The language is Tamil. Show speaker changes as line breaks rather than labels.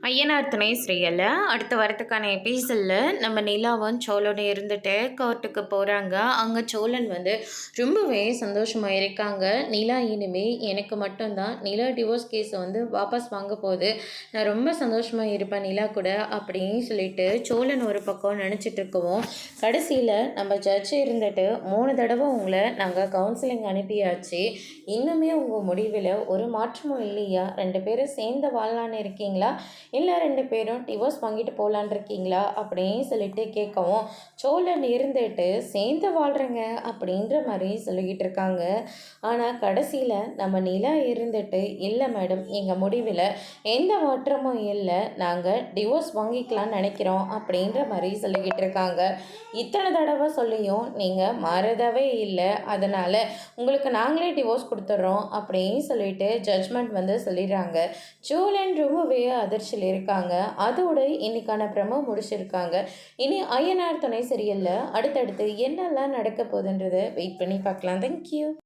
ஐயனார் துணை சீரியல்ல அடுத்த வாரத்துக்கான எபிசோடில் நம்ம நிலாவும் சோழனும் இருந்துட்டு கோர்ட்டுக்கு போகிறாங்க. அங்கே சோழன் ரொம்பவே சந்தோஷமாக இருக்காங்க. நிலா இனிமே எனக்கு மட்டும்தான் நிலா டிவோர்ஸ் கேஸை வாபஸ் வாங்க போகுது, நான் ரொம்ப சந்தோஷமாக இருப்பேன் நிலா கூட அப்படின்னு சொல்லிட்டு சோழன் ஒரு பக்கம் நினச்சிட்டு இருக்கவும், கடைசியில் நம்ம ஜட்ஜு இருந்துட்டு 3 தடவை உங்களை நாங்கள் கவுன்சிலிங் அனுப்பியாச்சு, இன்னுமே உங்கள் முடிவில் ஒரு மாற்றமும் இல்லையா, 2 பேரும் சேர்ந்து வாழலான்னு இருக்கீங்களா இல்லை 2 பேரும் டிவோர்ஸ் வாங்கிட்டு போகலான் இருக்கீங்களா அப்படின்னு சொல்லிட்டு கேட்கவும், சோழன் இருந்துட்டு சேர்ந்து வாழ்கிறேங்க அப்படின்ற மாதிரி சொல்லிக்கிட்டு இருக்காங்க. ஆனால் கடைசியில் நம்ம நிலா இருந்துட்டு, இல்லை மேடம் எங்கள் முடிவில் எந்த மாற்றமும் இல்லை, நாங்கள் டிவோர்ஸ் வாங்கிக்கலான்னு நினைக்கிறோம் அப்படின்ற மாதிரி சொல்லிக்கிட்டு இருக்காங்க. இத்தனை தடவை சொல்லியும் நீங்கள் மாறதாவே இல்லை, அதனால் உங்களுக்கு நாங்களே டிவோர்ஸ் கொடுத்துட்றோம் அப்படின்னு சொல்லிட்டு ஜட்ஜ்மெண்ட் சொல்லிடுறாங்க. சோழன் ரொம்பவே அதிர்ச்சியில் இருக்காங்க. அதோட இன்னைக்கான ப்ரமோ முடிச்சிருக்காங்க. இனி ஐயனார் துணை சீரியல்ல அடுத்தடுத்து என்னெல்லாம் நடக்க போகுதுன்றதை வெயிட் பண்ணி பார்க்கலாம். தேங்க்யூ.